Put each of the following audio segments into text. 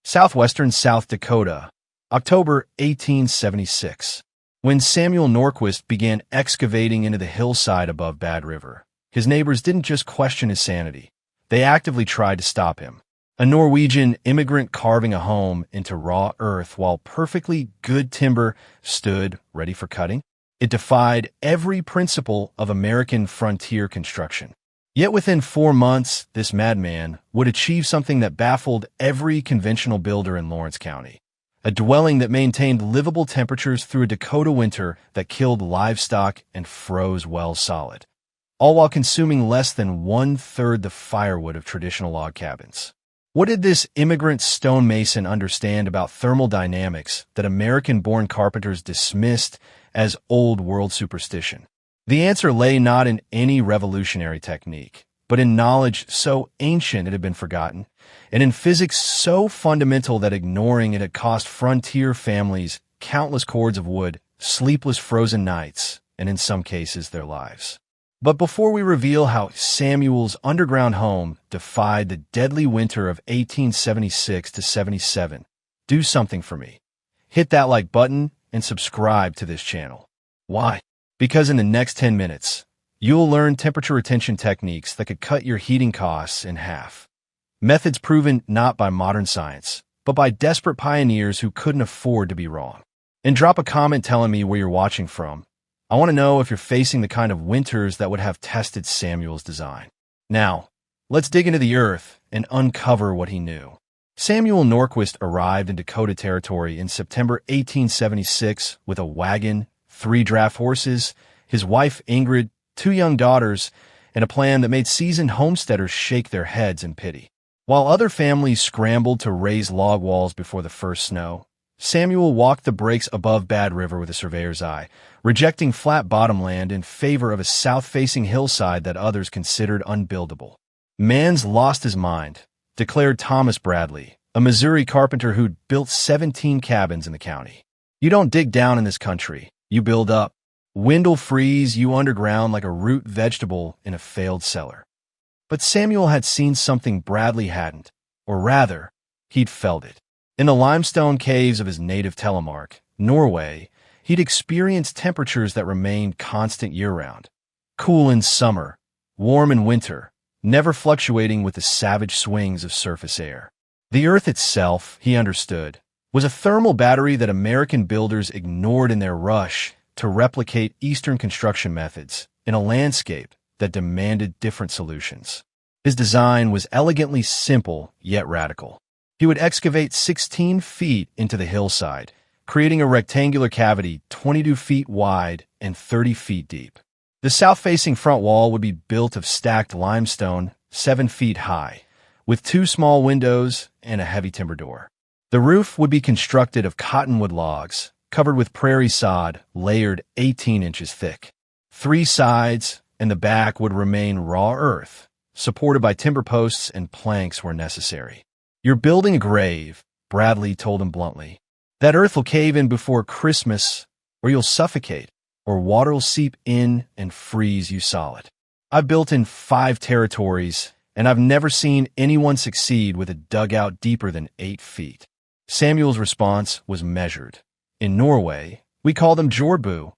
southwestern South Dakota, October 1876. When Samuel Norquist began excavating into the hillside above Bad River, his neighbors didn't just question his sanity. They actively tried to stop him. A Norwegian immigrant carving a home into raw earth while perfectly good timber stood ready for cutting. It defied every principle of American frontier construction. Yet within 4 months, this madman would achieve something that baffled every conventional builder in Lawrence County. A dwelling that maintained livable temperatures through a Dakota winter that killed livestock and froze wells solid, all while consuming less than 1/3 the firewood of traditional log cabins. What did this immigrant stonemason understand about thermodynamics that American-born carpenters dismissed as old-world superstition? The answer lay not in any revolutionary technique, but in knowledge so ancient it had been forgotten, and in physics so fundamental that ignoring it had cost frontier families countless cords of wood, sleepless frozen nights, and in some cases their lives. But before we reveal how Samuel's underground home defied the deadly winter of 1876 to 77, do something for me. Hit that like button and subscribe to this channel. Why? Because in the next 10 minutes, you'll learn temperature retention techniques that could cut your heating costs in half. Methods proven not by modern science, but by desperate pioneers who couldn't afford to be wrong. And drop a comment telling me where you're watching from. I want to know if you're facing the kind of winters that would have tested Samuel's design. Now, let's dig into the earth and uncover what he knew. Samuel Norquist arrived in Dakota Territory in September 1876 with a wagon, 3 draft horses, his wife Ingrid, 2 young daughters, and a plan that made seasoned homesteaders shake their heads in pity. While other families scrambled to raise log walls before the first snow, Samuel walked the breaks above Bad River with a surveyor's eye, rejecting flat bottomland in favor of a south-facing hillside that others considered unbuildable. "Man's lost his mind," declared Thomas Bradley, a Missouri carpenter who'd built 17 cabins in the county. "You don't dig down in this country, you build up. Wind'll freeze you underground like a root vegetable in a failed cellar." But Samuel had seen something Bradley hadn't, or rather, he'd felt it. In the limestone caves of his native Telemark, Norway, he'd experienced temperatures that remained constant year-round. Cool in summer, warm in winter, never fluctuating with the savage swings of surface air. The earth itself, he understood, was a thermal battery that American builders ignored in their rush to replicate Eastern construction methods in a landscape that demanded different solutions. His design was elegantly simple yet radical. He would excavate 16 feet into the hillside, creating a rectangular cavity 22 feet wide and 30 feet deep. The south-facing front wall would be built of stacked limestone 7 feet high, with 2 small windows and a heavy timber door. The roof would be constructed of cottonwood logs, covered with prairie sod, layered 18 inches thick. 3 sides and the back would remain raw earth, supported by timber posts and planks where necessary. "You're building a grave," Bradley told him bluntly. "That earth will cave in before Christmas, or you'll suffocate, or water will seep in and freeze you solid. I've built in 5 territories, and I've never seen anyone succeed with a dugout deeper than 8 feet. Samuel's response was measured. "In Norway, we call them jordbu,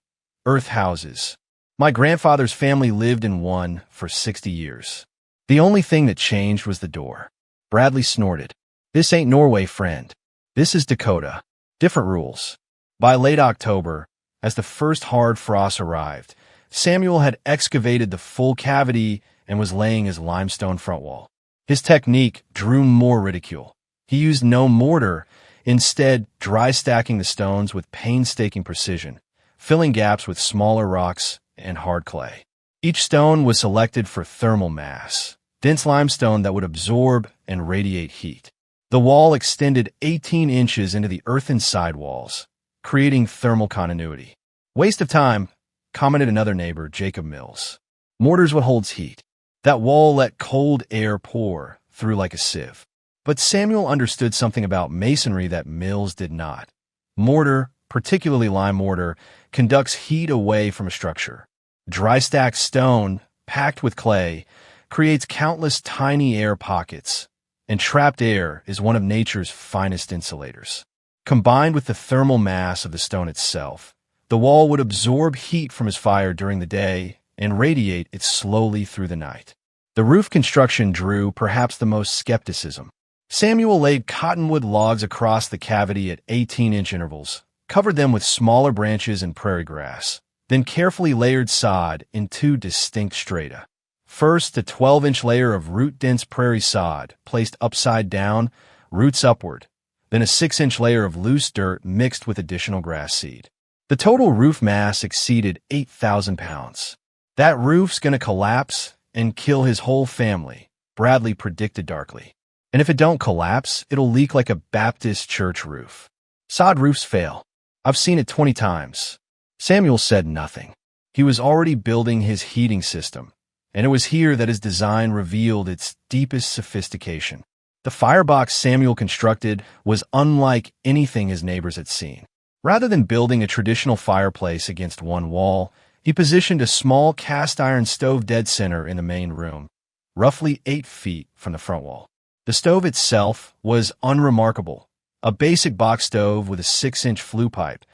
earth houses. My grandfather's family lived in one for 60 years. The only thing that changed was the door." Bradley snorted. "This ain't Norway, friend. This is Dakota. Different rules." By late October, as the first hard frost arrived, Samuel had excavated the full cavity and was laying his limestone front wall. His technique drew more ridicule. He used no mortar, instead dry stacking the stones with painstaking precision, filling gaps with smaller rocks and hard clay. Each stone was selected for thermal mass, dense limestone that would absorb and radiate heat. The wall extended 18 inches into the earthen sidewalls, creating thermal continuity. "Waste of time," commented another neighbor, Jacob Mills. "Mortars what holds heat. That wall let cold air pour through like a sieve." But Samuel understood something about masonry that Mills did not. Mortar, particularly lime mortar, conducts heat away from a structure. Dry stacked stone, packed with clay, creates countless tiny air pockets, and trapped air is one of nature's finest insulators. Combined with the thermal mass of the stone itself, the wall would absorb heat from his fire during the day and radiate it slowly through the night. The roof construction drew perhaps the most skepticism. Samuel laid cottonwood logs across the cavity at 18-inch intervals, covered them with smaller branches and prairie grass, then carefully layered sod in two distinct strata. First, a 12-inch layer of root-dense prairie sod placed upside down, roots upward, then a 6-inch layer of loose dirt mixed with additional grass seed. The total roof mass exceeded 8,000 pounds. "That roof's gonna collapse and kill his whole family," Bradley predicted darkly. "And if it don't collapse, it'll leak like a Baptist church roof. Sod roofs fail. I've seen it 20 times. Samuel said nothing. He was already building his heating system, and it was here that his design revealed its deepest sophistication. The firebox Samuel constructed was unlike anything his neighbors had seen. Rather than building a traditional fireplace against one wall, he positioned a small cast-iron stove dead center in the main room, roughly 8 feet from the front wall. The stove itself was unremarkable, a basic box stove with a 6-inch flue pipe,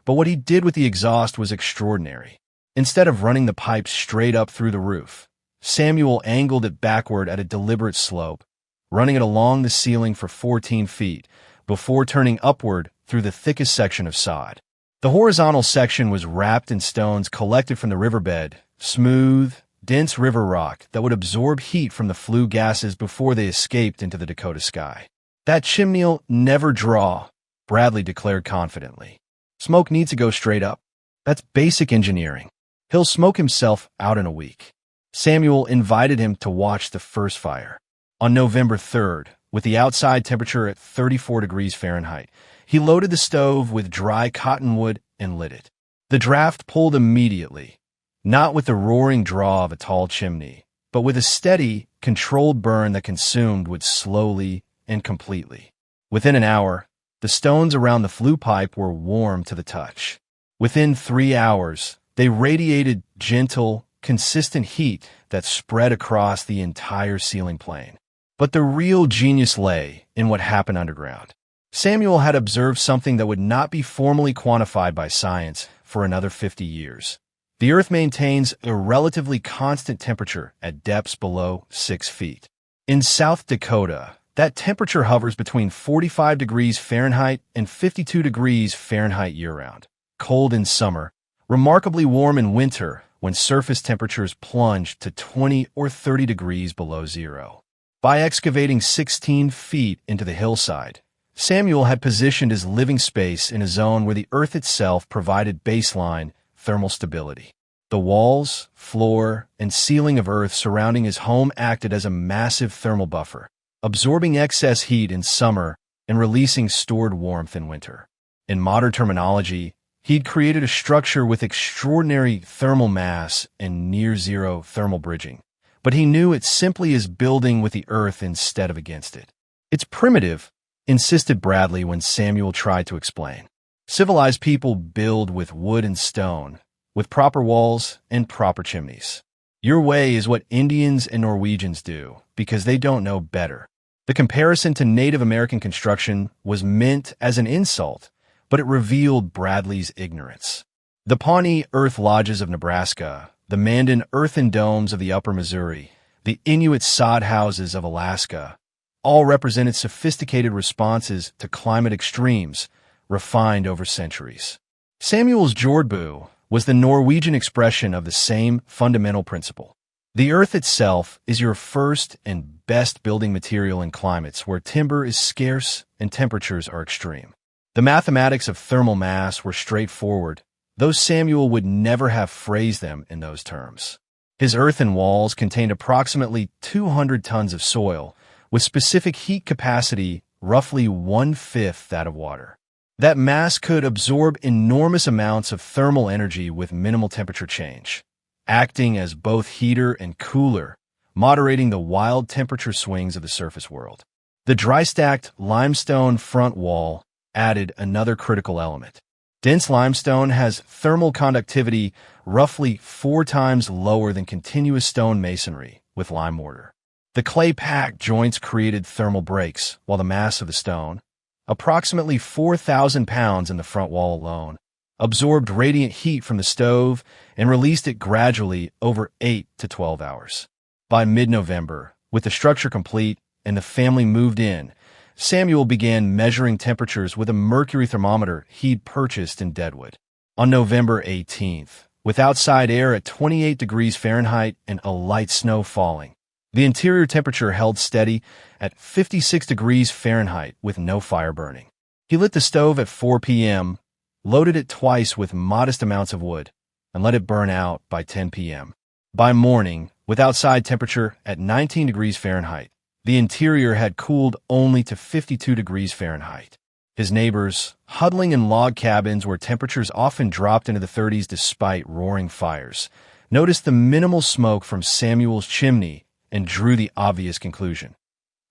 but what he did with the exhaust was extraordinary. Instead of running the pipe straight up through the roof, Samuel angled it backward at a deliberate slope, running it along the ceiling for 14 feet before turning upward through the thickest section of sod. The horizontal section was wrapped in stones collected from the riverbed, smooth, dense river rock that would absorb heat from the flue gases before they escaped into the Dakota sky. "That chimney'll never draw," Bradley declared confidently. "Smoke needs to go straight up. That's basic engineering. He'll smoke himself out in a week." Samuel invited him to watch the first fire. On November 3rd, with the outside temperature at 34 degrees Fahrenheit, he loaded the stove with dry cottonwood and lit it. The draft pulled immediately, not with the roaring draw of a tall chimney, but with a steady, controlled burn that consumed wood slowly and completely. Within an hour, the stones around the flue pipe were warm to the touch. Within 3 hours, they radiated gentle, consistent heat that spread across the entire ceiling plane. But the real genius lay in what happened underground. Samuel had observed something that would not be formally quantified by science for another 50 years. The Earth maintains a relatively constant temperature at depths below 6 feet. In South Dakota, that temperature hovers between 45 degrees Fahrenheit and 52 degrees Fahrenheit year-round. Cold in summer, remarkably warm in winter when surface temperatures plunge to 20 or 30 degrees below zero. By excavating 16 feet into the hillside, Samuel had positioned his living space in a zone where the Earth itself provided baseline thermal stability. The walls, floor, and ceiling of Earth surrounding his home acted as a massive thermal buffer, absorbing excess heat in summer and releasing stored warmth in winter. In modern terminology, he'd created a structure with extraordinary thermal mass and near-zero thermal bridging, but he knew it simply as building with the Earth instead of against it. "It's primitive," insisted Bradley when Samuel tried to explain. "Civilized people build with wood and stone, with proper walls and proper chimneys. Your way is what Indians and Norwegians do, because they don't know better." The comparison to Native American construction was meant as an insult, but it revealed Bradley's ignorance. The Pawnee earth lodges of Nebraska, the Mandan earthen domes of the upper Missouri, the Inuit sod houses of Alaska, all represented sophisticated responses to climate extremes refined over centuries. Samuel's jordbu was the Norwegian expression of the same fundamental principle. The Earth itself is your first and best building material in climates where timber is scarce and temperatures are extreme. The mathematics of thermal mass were straightforward, though Samuel would never have phrased them in those terms. His earthen walls contained approximately 200 tons of soil, with specific heat capacity roughly 1/5 that of water. That mass could absorb enormous amounts of thermal energy with minimal temperature change, acting as both heater and cooler, moderating the wild temperature swings of the surface world. The dry-stacked limestone front wall added another critical element. Dense limestone has thermal conductivity roughly 4 times lower than continuous stone masonry with lime mortar. The clay-packed joints created thermal breaks, while the mass of the stone, approximately 4,000 pounds in the front wall alone, absorbed radiant heat from the stove and released it gradually over 8 to 12 hours. By mid-November, with the structure complete and the family moved in, Samuel began measuring temperatures with a mercury thermometer he'd purchased in Deadwood. On November 18th, with outside air at 28 degrees Fahrenheit and a light snow falling, the interior temperature held steady at 56 degrees Fahrenheit with no fire burning. He lit the stove at 4 p.m., loaded it twice with modest amounts of wood, and let it burn out by 10 p.m. By morning, with outside temperature at 19 degrees Fahrenheit, the interior had cooled only to 52 degrees Fahrenheit. His neighbors, huddling in log cabins where temperatures often dropped into the 30s despite roaring fires, noticed the minimal smoke from Samuel's chimney and drew the obvious conclusion.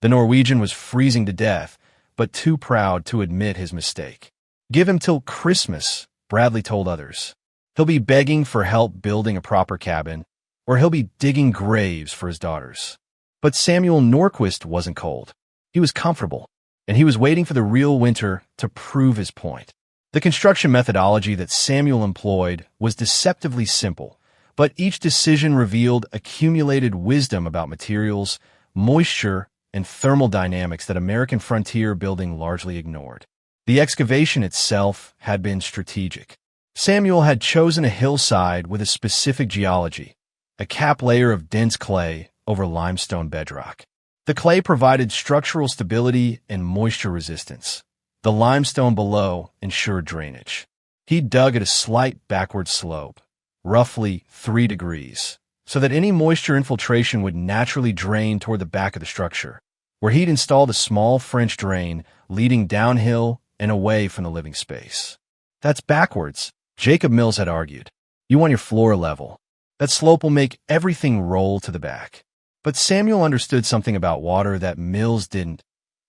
The Norwegian was freezing to death, but too proud to admit his mistake. "Give him till Christmas," Bradley told others. "He'll be begging for help building a proper cabin, or he'll be digging graves for his daughters." But Samuel Norquist wasn't cold. He was comfortable, and he was waiting for the real winter to prove his point. The construction methodology that Samuel employed was deceptively simple, but each decision revealed accumulated wisdom about materials, moisture, and thermal dynamics that American frontier building largely ignored. The excavation itself had been strategic. Samuel had chosen a hillside with a specific geology, a cap layer of dense clay over limestone bedrock. The clay provided structural stability and moisture resistance. The limestone below ensured drainage. He dug at a slight backward slope, roughly 3 degrees, so that any moisture infiltration would naturally drain toward the back of the structure, where he'd installed a small French drain leading downhill and away from the living space. "That's backwards," Jacob Mills had argued. "You want your floor level. That slope will make everything roll to the back." But Samuel understood something about water that Mills didn't.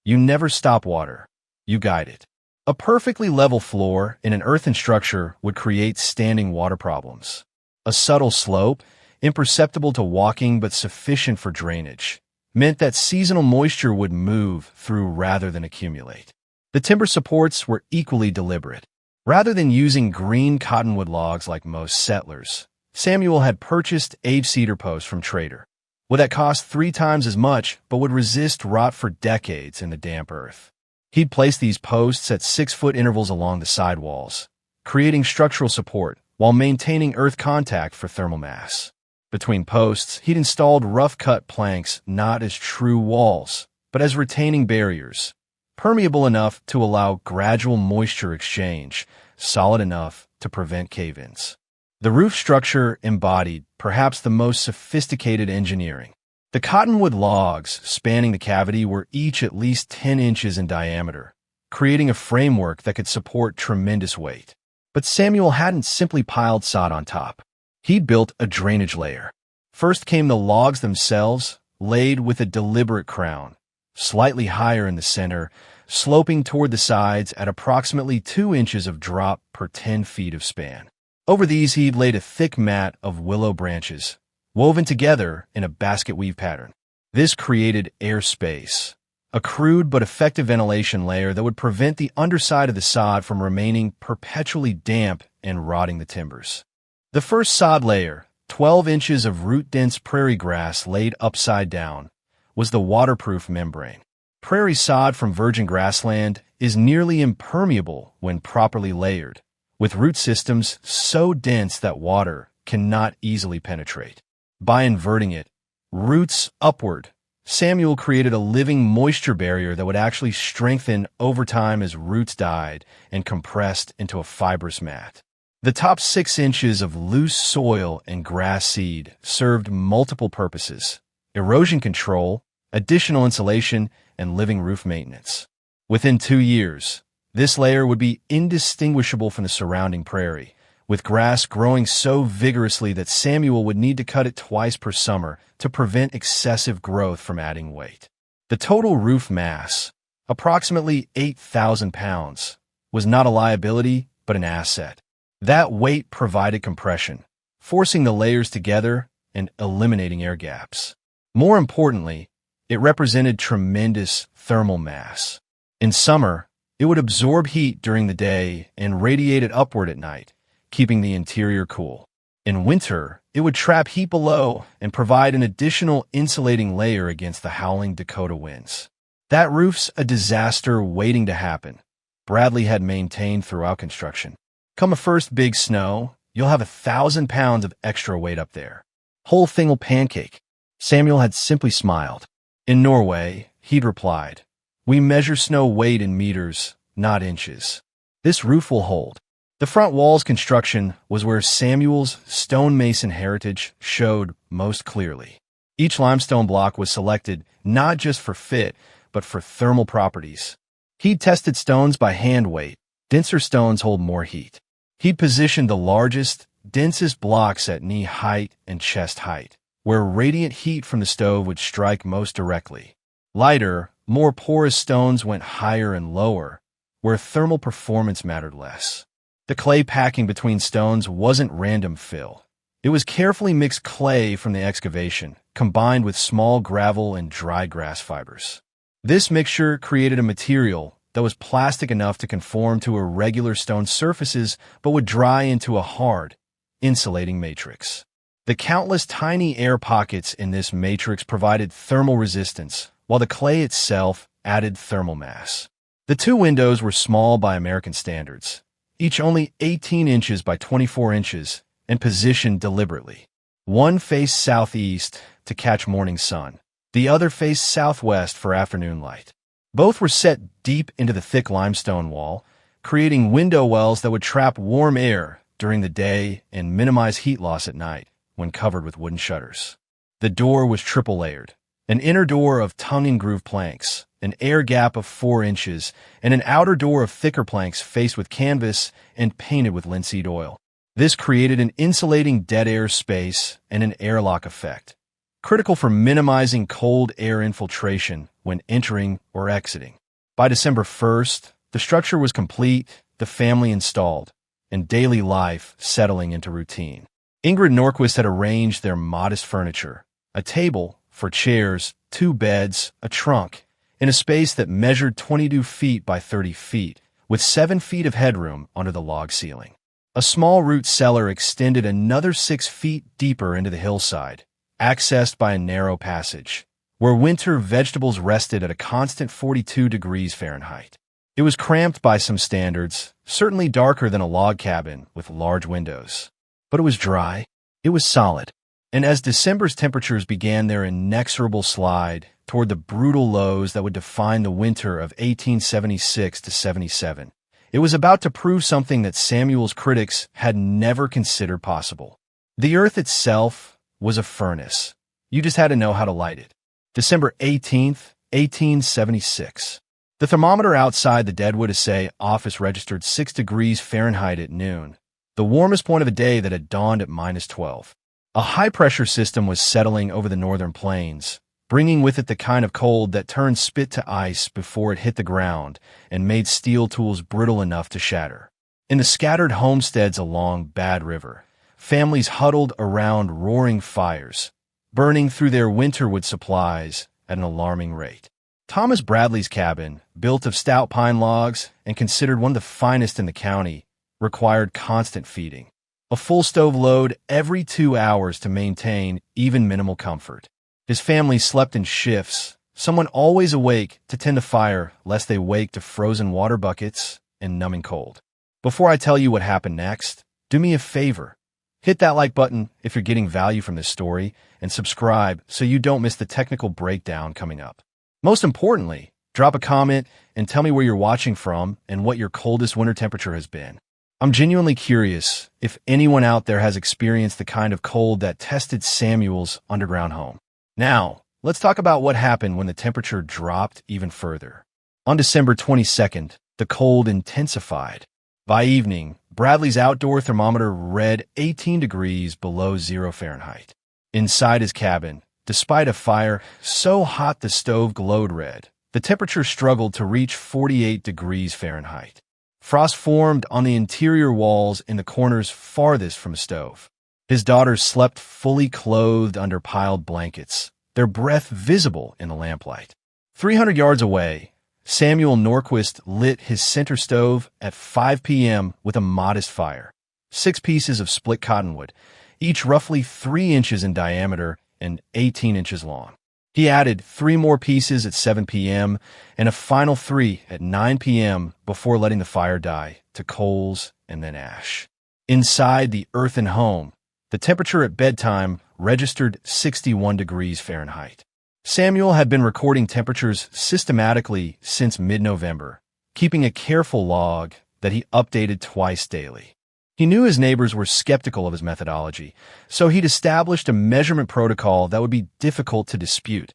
You never stop water. You guide it. A perfectly level floor in an earthen structure would create standing water problems. A subtle slope, imperceptible to walking but sufficient for drainage, meant that seasonal moisture would move through rather than accumulate. The timber supports were equally deliberate. Rather than using green cottonwood logs like most settlers, Samuel had purchased aged cedar posts from Trader. Would that cost 3 times as much, but would resist rot for decades in the damp earth. He'd place these posts at 6-foot intervals along the side walls, creating structural support while maintaining earth contact for thermal mass. Between posts, he'd installed rough-cut planks not as true walls, but as retaining barriers, permeable enough to allow gradual moisture exchange, solid enough to prevent cave-ins. The roof structure embodied perhaps the most sophisticated engineering. The cottonwood logs spanning the cavity were each at least 10 inches in diameter, creating a framework that could support tremendous weight. But Samuel hadn't simply piled sod on top. He'd built a drainage layer. First came the logs themselves, laid with a deliberate crown, slightly higher in the center, sloping toward the sides at approximately 2 inches of drop per 10 feet of span. Over these, he'd laid a thick mat of willow branches, woven together in a basket weave pattern. This created air space, a crude but effective ventilation layer that would prevent the underside of the sod from remaining perpetually damp and rotting the timbers. The first sod layer, 12 inches of root-dense prairie grass laid upside down, was the waterproof membrane. Prairie sod from virgin grassland is nearly impermeable when properly layered, with root systems so dense that water cannot easily penetrate. By inverting it, roots upward, Samuel created a living moisture barrier that would actually strengthen over time as roots died and compressed into a fibrous mat. The top 6 inches of loose soil and grass seed served multiple purposes: erosion control, additional insulation, and living roof maintenance. Within 2 years, this layer would be indistinguishable from the surrounding prairie, with grass growing so vigorously that Samuel would need to cut it twice per summer to prevent excessive growth from adding weight. The total roof mass, approximately 8,000 pounds, was not a liability but an asset. That weight provided compression, forcing the layers together and eliminating air gaps. More importantly, It represented tremendous thermal mass. In summer, it would absorb heat during the day and radiate it upward at night, keeping the interior cool. In winter, it would trap heat below and provide an additional insulating layer against the howling Dakota winds. That roof's a disaster waiting to happen, Bradley had maintained throughout construction. Come a first big snow, you'll have 1,000 pounds of extra weight up there. Whole thing'll pancake. Samuel had simply smiled. In Norway, he'd replied, "We measure snow weight in meters, not inches. This roof will hold." The front wall's construction was where Samuel's stonemason heritage showed most clearly. Each limestone block was selected not just for fit, but for thermal properties. He'd tested stones by hand weight. Denser stones hold more heat. He'd positioned the largest, densest blocks at knee height and chest height, where radiant heat from the stove would strike most directly. Lighter, more porous stones went higher and lower, where thermal performance mattered less. The clay packing between stones wasn't random fill. It was carefully mixed clay from the excavation, combined with small gravel and dry grass fibers. This mixture created a material that was plastic enough to conform to irregular stone surfaces but would dry into a hard, insulating matrix. The countless tiny air pockets in this matrix provided thermal resistance, while the clay itself added thermal mass. The two windows were small by American standards, each only 18 inches by 24 inches, and positioned deliberately. One faced southeast to catch morning sun. The other faced southwest for afternoon light. Both were set deep into the thick limestone wall, creating window wells that would trap warm air during the day and minimize heat loss at night when covered with wooden shutters. The door was triple layered. An inner door of tongue-and-groove planks, an air gap of 4 inches, and an outer door of thicker planks faced with canvas and painted with linseed oil. This created an insulating dead air space and an airlock effect, critical for minimizing cold air infiltration when entering or exiting. By December 1st, the structure was complete, the family installed, and daily life settling into routine. Ingrid Norquist had arranged their modest furniture, a table, for chairs, 2 beds, a trunk, in a space that measured 22 feet by 30 feet, with 7 feet of headroom under the log ceiling. A small root cellar extended another 6 feet deeper into the hillside, accessed by a narrow passage, where winter vegetables rested at a constant 42 degrees Fahrenheit. It was cramped by some standards, certainly darker than a log cabin with large windows. But it was dry, it was solid. And as December's temperatures began their inexorable slide toward the brutal lows that would define the winter of 1876 to 77, it was about to prove something that Samuel's critics had never considered possible. The earth itself was a furnace. You just had to know how to light it. December 18th, 1876. The thermometer outside the Deadwood Assay office registered 6 degrees Fahrenheit at noon, the warmest point of a day that had dawned at -12. A high-pressure system was settling over the northern plains, bringing with it the kind of cold that turned spit to ice before it hit the ground and made steel tools brittle enough to shatter. In the scattered homesteads along Bad River, families huddled around roaring fires, burning through their winter wood supplies at an alarming rate. Thomas Bradley's cabin, built of stout pine logs and considered one of the finest in the county, required constant feeding. A full stove load every 2 hours to maintain even minimal comfort. His family slept in shifts, someone always awake to tend the fire lest they wake to frozen water buckets and numbing cold. Before I tell you what happened next, do me a favor. Hit that like button if you're getting value from this story, and subscribe so you don't miss the technical breakdown coming up. Most importantly, drop a comment and tell me where you're watching from and what your coldest winter temperature has been. I'm genuinely curious if anyone out there has experienced the kind of cold that tested Samuel's underground home. Now, let's talk about what happened when the temperature dropped even further. On December 22nd, the cold intensified. By evening, Bradley's outdoor thermometer read 18 degrees below 0 Fahrenheit. Inside his cabin, despite a fire so hot the stove glowed red, the temperature struggled to reach 48 degrees Fahrenheit. Frost formed on the interior walls in the corners farthest from the stove. His daughters slept fully clothed under piled blankets, their breath visible in the lamplight. 300 yards away, Samuel Norquist lit his center stove at 5 p.m. with a modest fire. 6 pieces of split cottonwood, each roughly 3 inches in diameter and 18 inches long. He added 3 more pieces at 7 p.m. and a final 3 at 9 p.m. before letting the fire die to coals and then ash. Inside the earthen home, the temperature at bedtime registered 61 degrees Fahrenheit. Samuel had been recording temperatures systematically since mid-November, keeping a careful log that he updated twice daily. He knew his neighbors were skeptical of his methodology, so he'd established a measurement protocol that would be difficult to dispute.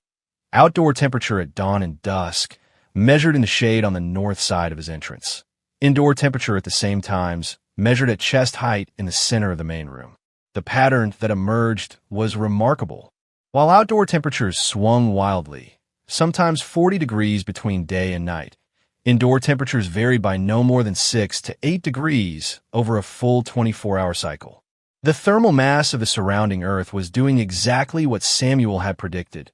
Outdoor temperature at dawn and dusk, measured in the shade on the north side of his entrance. Indoor temperature at the same times, measured at chest height in the center of the main room. The pattern that emerged was remarkable. While outdoor temperatures swung wildly, sometimes 40 degrees between day and night, indoor temperatures varied by no more than 6 to 8 degrees over a full 24-hour cycle. The thermal mass of the surrounding Earth was doing exactly what Samuel had predicted,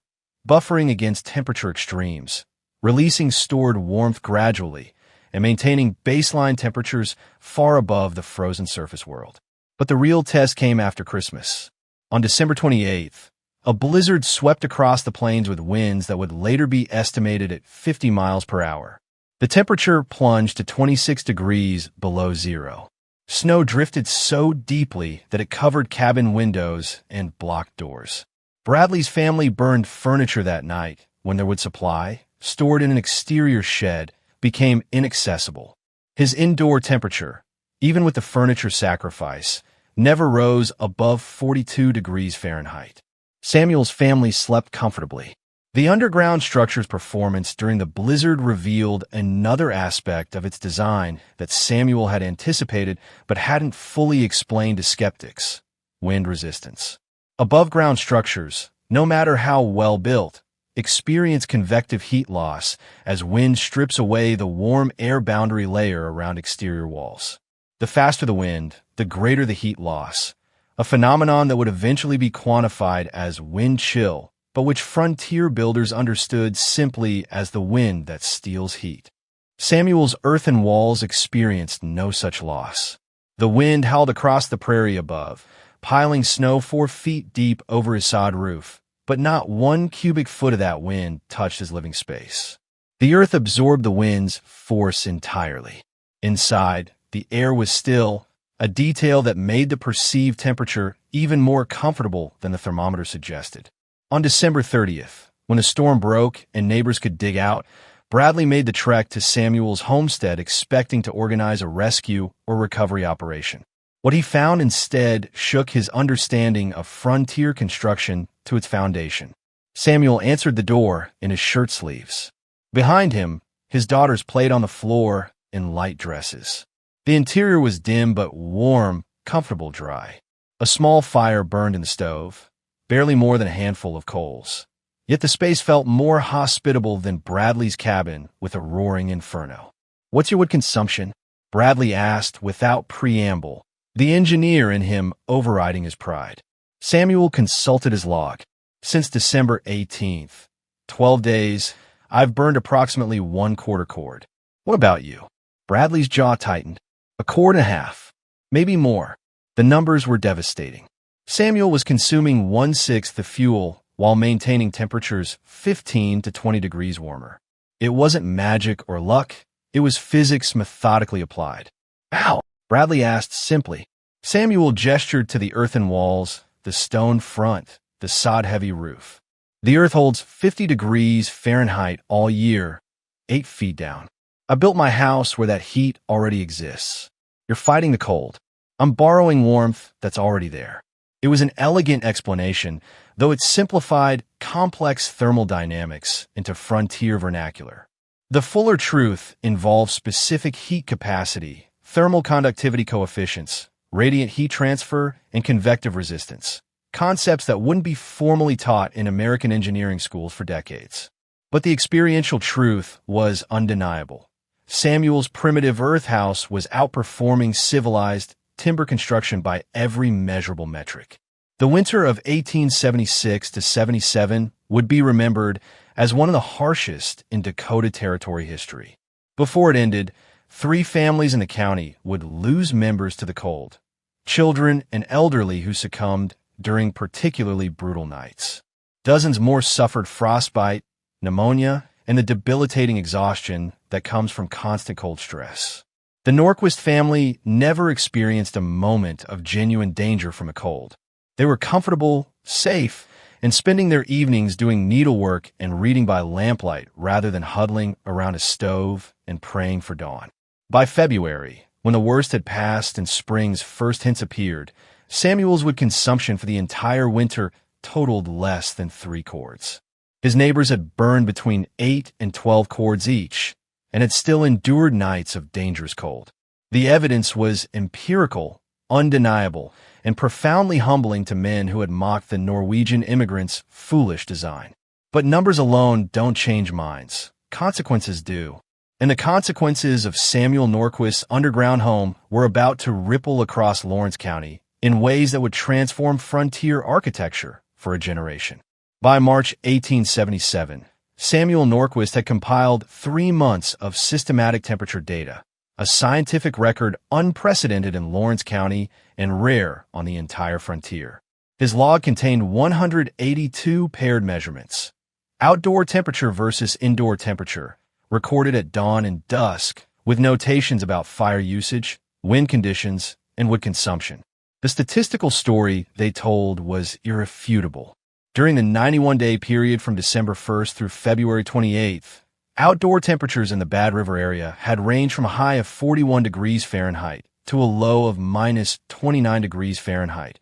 buffering against temperature extremes, releasing stored warmth gradually, and maintaining baseline temperatures far above the frozen surface world. But the real test came after Christmas. On December 28th, a blizzard swept across the plains with winds that would later be estimated at 50 miles per hour. The temperature plunged to 26 degrees below zero. Snow drifted so deeply that it covered cabin windows and blocked doors. Bradley's family burned furniture that night when their wood supply, stored in an exterior shed, became inaccessible. His indoor temperature, even with the furniture sacrifice, never rose above 42 degrees Fahrenheit. Samuel's family slept comfortably. The underground structure's performance during the blizzard revealed another aspect of its design that Samuel had anticipated but hadn't fully explained to skeptics: wind resistance. Above-ground structures, no matter how well built, experience convective heat loss as wind strips away the warm air boundary layer around exterior walls. The faster the wind, the greater the heat loss, a phenomenon that would eventually be quantified as wind chill, but which frontier builders understood simply as the wind that steals heat. Samuel's earthen walls experienced no such loss. The wind howled across the prairie above, piling snow 4 feet deep over his sod roof, but not 1 cubic foot of that wind touched his living space. The earth absorbed the wind's force entirely. Inside, the air was still, a detail that made the perceived temperature even more comfortable than the thermometer suggested. On December 30th, when a storm broke and neighbors could dig out, Bradley made the trek to Samuel's homestead expecting to organize a rescue or recovery operation. What he found instead shook his understanding of frontier construction to its foundation. Samuel answered the door in his shirt sleeves. Behind him, his daughters played on the floor in light dresses. The interior was dim but warm, comfortable, dry. A small fire burned in the stove, barely more than a handful of coals. Yet the space felt more hospitable than Bradley's cabin with a roaring inferno. "What's your wood consumption?" Bradley asked without preamble, the engineer in him overriding his pride. Samuel consulted his log. "Since December 18th, 12 days, I've burned approximately 1/4 cord. What about you?" Bradley's jaw tightened. "1.5 cords, maybe more." The numbers were devastating. Samuel was consuming 1/6 the fuel while maintaining temperatures 15 to 20 degrees warmer. It wasn't magic or luck, it was physics methodically applied. "Ow?" Bradley asked simply. Samuel gestured to the earthen walls, the stone front, the sod-heavy roof. "The earth holds 50 degrees Fahrenheit all year, 8 feet down. I built my house where that heat already exists. You're fighting the cold. I'm borrowing warmth that's already there." It was an elegant explanation, though it simplified complex thermal dynamics into frontier vernacular. The fuller truth involves specific heat capacity, thermal conductivity coefficients, radiant heat transfer, and convective resistance, concepts that wouldn't be formally taught in American engineering schools for decades. But the experiential truth was undeniable. Samuel's primitive earth house was outperforming civilized timber construction by every measurable metric. The winter of 1876 to 77 would be remembered as one of the harshest in Dakota Territory history. Before it ended, 3 families in the county would lose members to the cold, children and elderly who succumbed during particularly brutal nights. Dozens more suffered frostbite, pneumonia, and the debilitating exhaustion that comes from constant cold stress. The Norquist family never experienced a moment of genuine danger from a cold. They were comfortable, safe, and spending their evenings doing needlework and reading by lamplight rather than huddling around a stove and praying for dawn. By February, when the worst had passed and spring's first hints appeared, Samuel's wood consumption for the entire winter totaled less than 3 cords. His neighbors had burned between 8 and 12 cords each, and had still endured nights of dangerous cold. The evidence was empirical, undeniable, and profoundly humbling to men who had mocked the Norwegian immigrants' foolish design. But numbers alone don't change minds. Consequences do. And the consequences of Samuel Norquist's underground home were about to ripple across Lawrence County in ways that would transform frontier architecture for a generation. By March 1877, Samuel Norquist had compiled 3 months of systematic temperature data, a scientific record unprecedented in Lawrence County and rare on the entire frontier. His log contained 182 paired measurements. Outdoor temperature versus indoor temperature, recorded at dawn and dusk, with notations about fire usage, wind conditions, and wood consumption. The statistical story they told was irrefutable. During the 91-day period from December 1st through February 28th, outdoor temperatures in the Bad River area had ranged from a high of 41 degrees Fahrenheit to a low of minus 29 degrees Fahrenheit,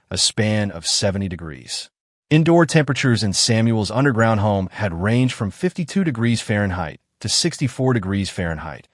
a span of 70 degrees. Indoor temperatures in Samuel's underground home had ranged from 52 degrees Fahrenheit to 64 degrees Fahrenheit,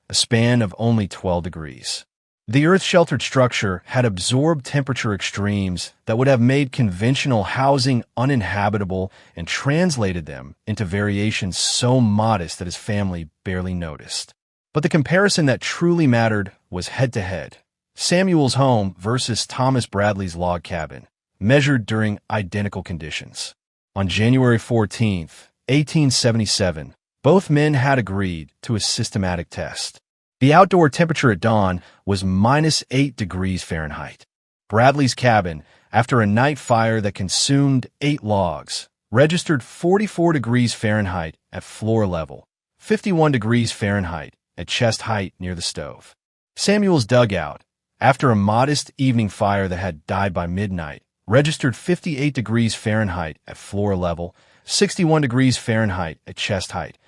a span of only 12 degrees. The earth-sheltered structure had absorbed temperature extremes that would have made conventional housing uninhabitable and translated them into variations so modest that his family barely noticed. But the comparison that truly mattered was head-to-head. Samuel's home versus Thomas Bradley's log cabin, measured during identical conditions. On January 14, 1877, both men had agreed to a systematic test. The outdoor temperature at dawn was minus 8 degrees Fahrenheit. Bradley's cabin, after a night fire that consumed 8 logs, registered 44 degrees Fahrenheit at floor level, 51 degrees Fahrenheit at chest height near the stove. Samuel's dugout, after a modest evening fire that had died by midnight, registered 58 degrees Fahrenheit at floor level, 61 degrees Fahrenheit at chest height,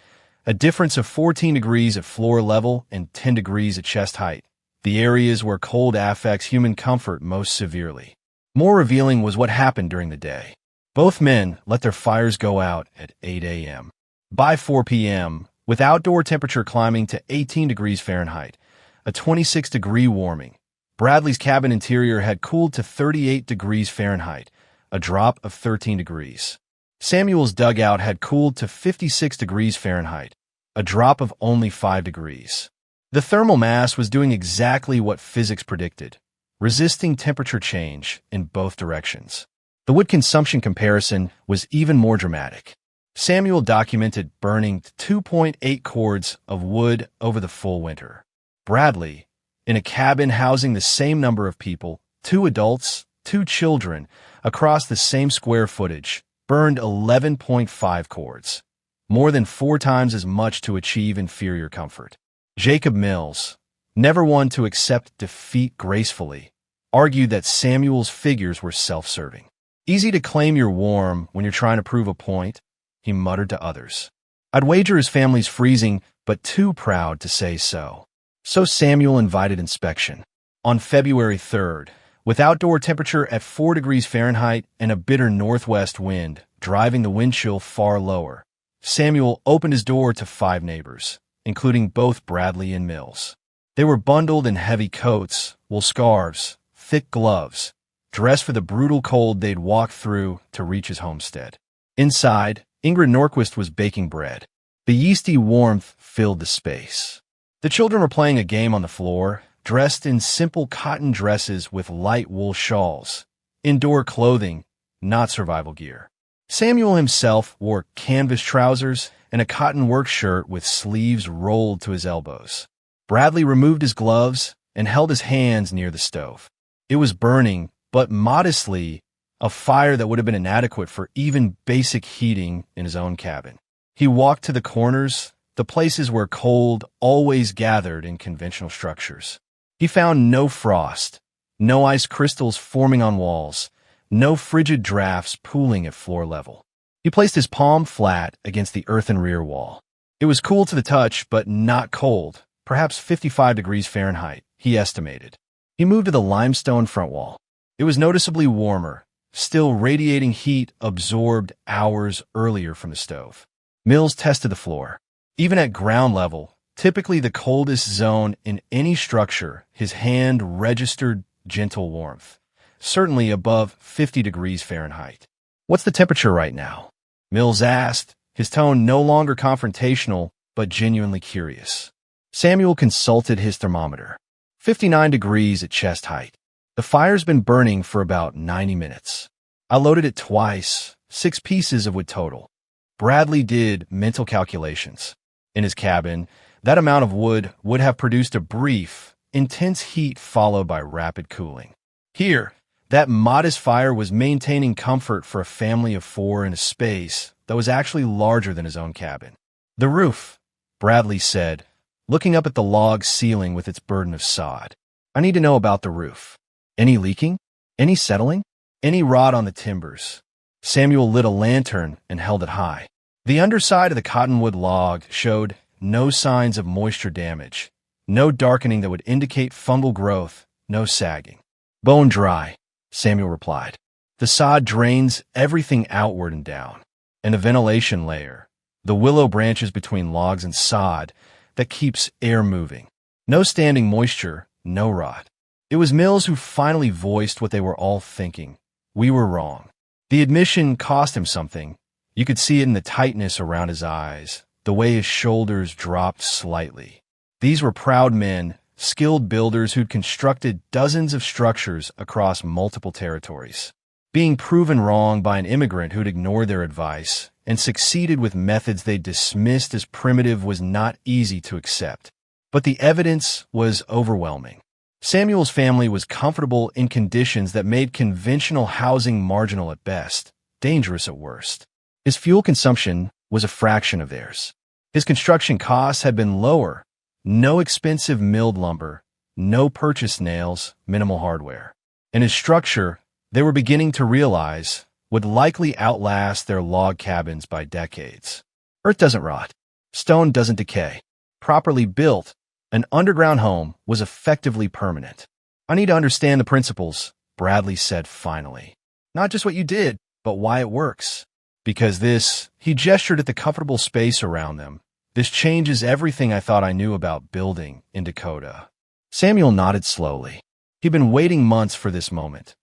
a difference of 14 degrees at floor level and 10 degrees at chest height, the areas where cold affects human comfort most severely. More revealing was what happened during the day. Both men let their fires go out at 8 a.m. By 4 p.m., with outdoor temperature climbing to 18 degrees Fahrenheit, a 26-degree warming, Bradley's cabin interior had cooled to 38 degrees Fahrenheit, a drop of 13 degrees. Samuel's dugout had cooled to 56 degrees Fahrenheit, a drop of only 5 degrees. The thermal mass was doing exactly what physics predicted, resisting temperature change in both directions. The wood consumption comparison was even more dramatic. Samuel documented burning 2.8 cords of wood over the full winter. Bradley, in a cabin housing the same number of people, 2 adults, 2 children, across the same square footage, burned 11.5 cords, more than 4 times as much to achieve inferior comfort. Jacob Mills, never one to accept defeat gracefully, argued that Samuel's figures were self-serving. Easy to claim you're warm when you're trying to prove a point, he muttered to others. I'd wager his family's freezing, but too proud to say so. So Samuel invited inspection. On February 3rd, with outdoor temperature at 4 degrees Fahrenheit and a bitter northwest wind driving the wind chill far lower, Samuel opened his door to 5 neighbors, including both Bradley and Mills. They were bundled in heavy coats, wool scarves, thick gloves, dressed for the brutal cold they'd walked through to reach his homestead. Inside, Ingrid Norquist was baking bread. The yeasty warmth filled the space. The children were playing a game on the floor, dressed in simple cotton dresses with light wool shawls, indoor clothing, not survival gear. Samuel himself wore canvas trousers and a cotton work shirt with sleeves rolled to his elbows. Bradley removed his gloves and held his hands near the stove. It was burning, but modestly, a fire that would have been inadequate for even basic heating in his own cabin. He walked to the corners, the places where cold always gathered in conventional structures. He found no frost, no ice crystals forming on walls, no frigid drafts pooling at floor level. He placed his palm flat against the earthen rear wall. It was cool to the touch, but not cold, perhaps 55 degrees Fahrenheit, he estimated. He moved to the limestone front wall. It was noticeably warmer, still radiating heat absorbed hours earlier from the stove. Mills tested the floor. Even at ground level, typically the coldest zone in any structure, his hand registered gentle warmth, certainly above 50 degrees Fahrenheit. "What's the temperature right now?" Mills asked, his tone no longer confrontational, but genuinely curious. Samuel consulted his thermometer. 59 degrees at chest height. "The fire's been burning for about 90 minutes. I loaded it twice, 6 pieces of wood total." Bradley did mental calculations. In his cabin, that amount of wood would have produced a brief, intense heat followed by rapid cooling. Here, that modest fire was maintaining comfort for a family of 4 in a space that was actually larger than his own cabin. "The roof," Bradley said, looking up at the log ceiling with its burden of sod. "I need to know about the roof. Any leaking? Any settling? Any rot on the timbers?" Samuel lit a lantern and held it high. The underside of the cottonwood log showed no signs of moisture damage, no darkening that would indicate fungal growth, no sagging. "Bone dry," Samuel replied. "The sod drains everything outward and down. And a ventilation layer, the willow branches between logs and sod, that keeps air moving. No standing moisture, no rot." It was Mills who finally voiced what they were all thinking. We were wrong. The admission cost him something. You could see it in the tightness around his eyes, the way his shoulders dropped slightly. These were proud men, skilled builders who'd constructed dozens of structures across multiple territories. Being proven wrong by an immigrant who'd ignored their advice and succeeded with methods they dismissed as primitive was not easy to accept. But the evidence was overwhelming. Samuel's family was comfortable in conditions that made conventional housing marginal at best, dangerous at worst. His fuel consumption was a fraction of theirs. His construction costs had been lower. No expensive milled lumber, no purchased nails, minimal hardware. And his structure, they were beginning to realize, would likely outlast their log cabins by decades. Earth doesn't rot. Stone doesn't decay. Properly built, an underground home was effectively permanent. "I need to understand the principles," Bradley said finally. "Not just what you did, but why it works. Because this," he gestured at the comfortable space around them, "this changes everything I thought I knew about building in Dakota." Samuel nodded slowly. He'd been waiting months for this moment.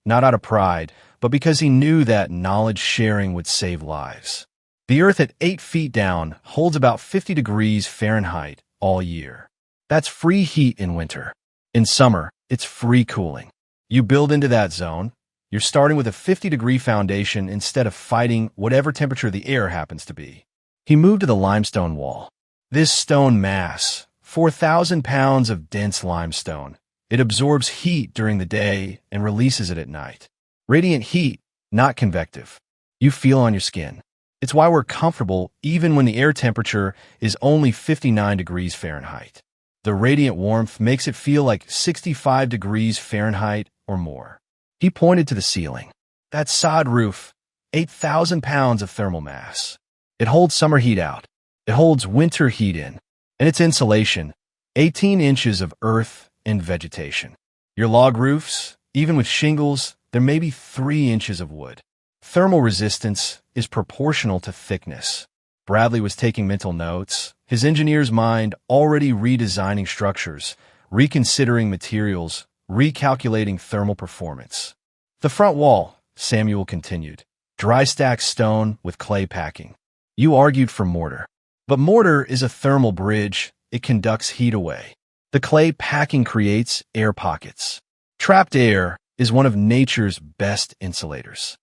Not out of pride, but because he knew that knowledge sharing would save lives. The Earth at 8 feet down holds about 50 degrees Fahrenheit all year. That's free heat in winter. In summer, it's free cooling. You build into that zone. You're starting with a 50-degree foundation instead of fighting whatever temperature the air happens to be. He moved to the limestone wall. This stone mass, 4,000 pounds of dense limestone. It absorbs heat during the day and releases it at night. Radiant heat, not convective. You feel on your skin. It's why we're comfortable even when the air temperature is only 59 degrees Fahrenheit. The radiant warmth makes it feel like 65 degrees Fahrenheit or more. He pointed to the ceiling. That sod roof, 8,000 pounds of thermal mass. It holds summer heat out. It holds winter heat in. And its insulation, 18 inches of earth and vegetation. Your log roofs, even with shingles, there may be 3 inches of wood. Thermal resistance is proportional to thickness. Bradley was taking mental notes, his engineer's mind already redesigning structures, reconsidering materials, recalculating thermal performance. "The front wall," Samuel continued, "dry stacked stone with clay packing. You argued for mortar. But mortar is a thermal bridge. It conducts heat away. The clay packing creates air pockets. Trapped air is one of nature's best insulators.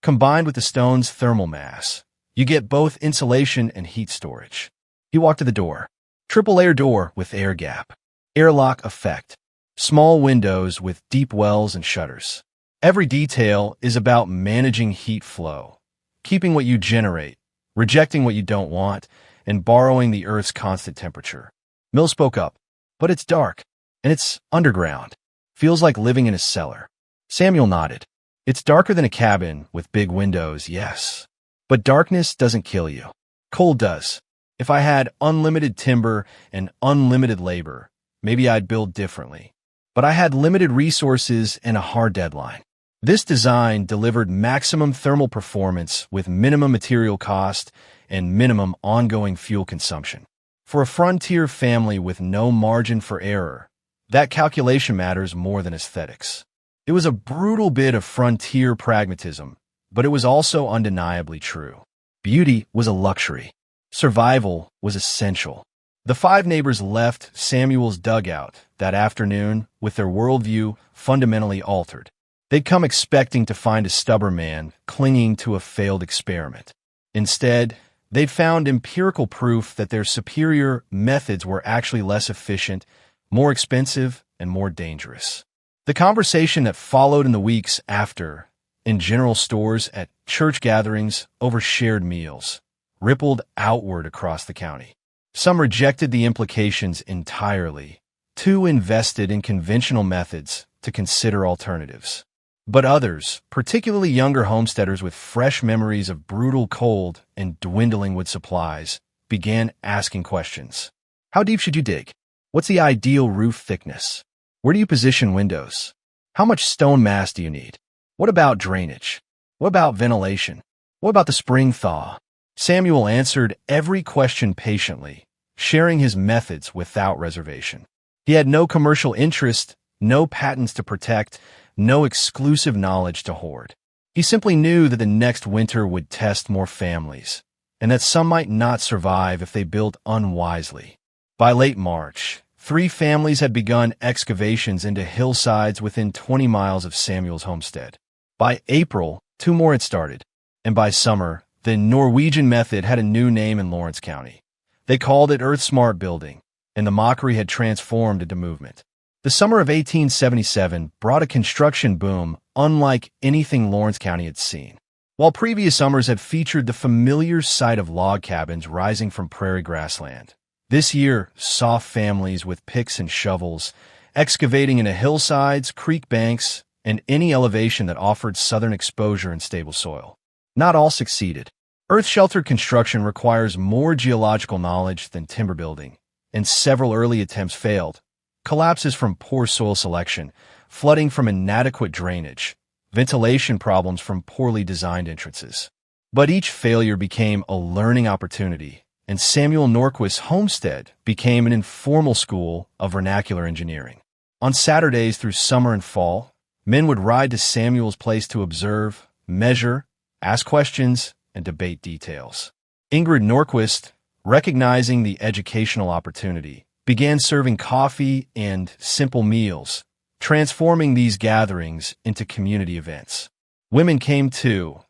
Combined with the stone's thermal mass, you get both insulation and heat storage. He walked to the door. Triple-layer door with air gap. Airlock effect. Small windows with deep wells and shutters. Every detail is about managing heat flow, keeping what you generate, rejecting what you don't want, and borrowing the Earth's constant temperature. Mill spoke up. But it's dark, and it's underground. Feels like living in a cellar. Samuel nodded. It's darker than a cabin with big windows, yes. But darkness doesn't kill you. Cold does. If I had unlimited timber and unlimited labor, maybe I'd build differently. But I had limited resources and a hard deadline. This design delivered maximum thermal performance with minimum material cost and minimum ongoing fuel consumption. For a frontier family with no margin for error, that calculation matters more than aesthetics. It was a brutal bit of frontier pragmatism, but it was also undeniably true. Beauty was a luxury. Survival was essential. The 5 neighbors left Samuel's dugout that afternoon with their worldview fundamentally altered. They'd come expecting to find a stubborn man clinging to a failed experiment. Instead, they'd found empirical proof that their superior methods were actually less efficient, more expensive, and more dangerous. The conversation that followed in the weeks after, in general stores, at church gatherings, over shared meals, rippled outward across the county. Some rejected the implications entirely, too invested in conventional methods to consider alternatives. But others, particularly younger homesteaders with fresh memories of brutal cold and dwindling wood supplies, began asking questions. How deep should you dig? What's the ideal roof thickness? Where do you position windows? How much stone mass do you need? What about drainage? What about ventilation? What about the spring thaw? Samuel answered every question patiently, sharing his methods without reservation. He had no commercial interest, no patents to protect, no exclusive knowledge to hoard. He simply knew that the next winter would test more families, and that some might not survive if they built unwisely. By late March, 3 families had begun excavations into hillsides within 20 miles of Samuel's homestead. By April, 2 more had started, and by summer, the Norwegian method had a new name in Lawrence County. They called it Earth Smart Building, and the mockery had transformed into movement. The summer of 1877 brought a construction boom unlike anything Lawrence County had seen. While previous summers had featured the familiar sight of log cabins rising from prairie grassland, this year saw families with picks and shovels excavating into hillsides, creek banks, and any elevation that offered southern exposure and stable soil. Not all succeeded. Earth-sheltered construction requires more geological knowledge than timber building, and several early attempts failed. Collapses from poor soil selection, flooding from inadequate drainage, ventilation problems from poorly designed entrances. But each failure became a learning opportunity, and Samuel Norquist's homestead became an informal school of vernacular engineering. On Saturdays through summer and fall, men would ride to Samuel's place to observe, measure, ask questions, and debate details. Ingrid Norquist, recognizing the educational opportunity, began serving coffee and simple meals, transforming these gatherings into community events. Women came too,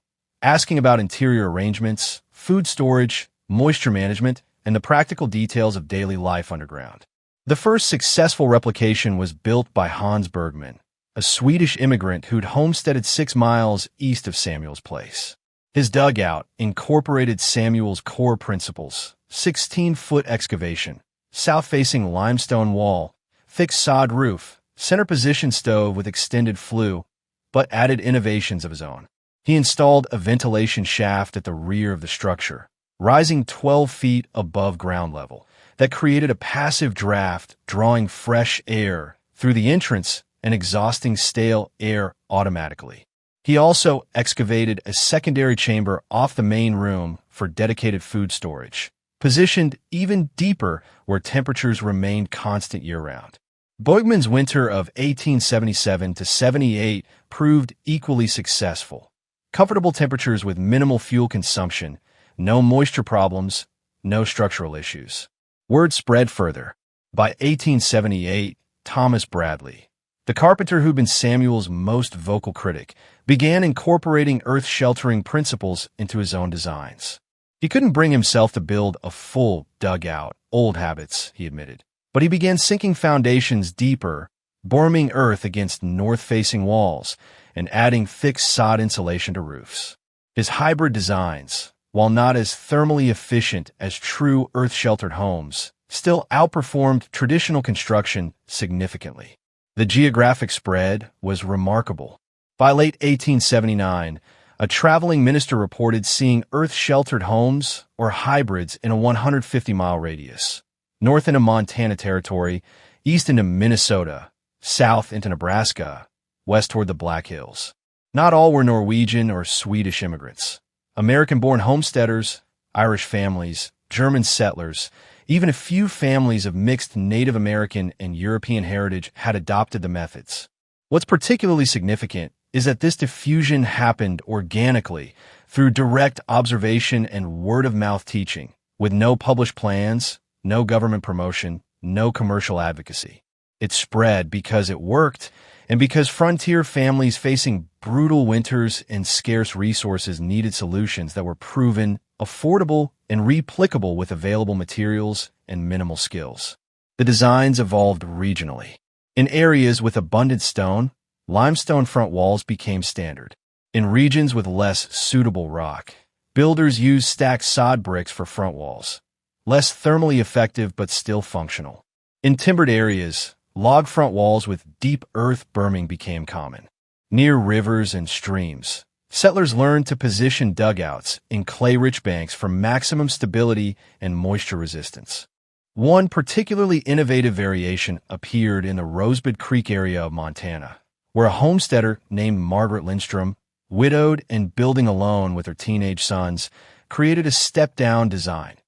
asking about interior arrangements, food storage, moisture management, and the practical details of daily life underground. The first successful replication was built by Hans Bergman, a Swedish immigrant who'd homesteaded 6 miles east of Samuel's place. His dugout incorporated Samuel's core principles: 16-foot excavation, south-facing limestone wall, thick sod roof, center position stove with extended flue, but added innovations of his own. He installed a ventilation shaft at the rear of the structure, rising 12 feet above ground level, that created a passive draft drawing fresh air through the entrance and exhausting stale air automatically. He also excavated a secondary chamber off the main room for dedicated food storage, positioned even deeper where temperatures remained constant year-round. Bergman's winter of 1877 to 78 proved equally successful. Comfortable temperatures with minimal fuel consumption, no moisture problems, no structural issues. Word spread further. By 1878, Thomas Bradley, The carpenter, who'd been Samuel's most vocal critic, began incorporating earth-sheltering principles into his own designs. He couldn't bring himself to build a full dugout, old habits, he admitted, but he began sinking foundations deeper, boring earth against north-facing walls, and adding thick sod insulation to roofs. His hybrid designs, while not as thermally efficient as true earth-sheltered homes, still outperformed traditional construction significantly. The geographic spread was remarkable. By late 1879, a traveling minister reported seeing earth-sheltered homes or hybrids in a 150-mile radius, north into Montana Territory, east into Minnesota, south into Nebraska, west toward the Black Hills. Not all were Norwegian or Swedish immigrants. American-born homesteaders, Irish families, German settlers, even a few families of mixed Native American and European heritage had adopted the methods. What's particularly significant is that this diffusion happened organically through direct observation and word-of-mouth teaching, with no published plans, no government promotion, no commercial advocacy. It spread because it worked, and because frontier families facing brutal winters and scarce resources needed solutions that were proven, affordable, and replicable with available materials and minimal skills. The designs evolved regionally. In areas with abundant stone, limestone front walls became standard. In regions with less suitable rock, builders used stacked sod bricks for front walls, less thermally effective but still functional. In timbered areas, log front walls with deep earth berming became common. Near rivers and streams, settlers learned to position dugouts in clay-rich banks for maximum stability and moisture resistance. One particularly innovative variation appeared in the Rosebud Creek area of Montana, where a homesteader named Margaret Lindstrom, widowed and building alone with her teenage sons, created a step-down design.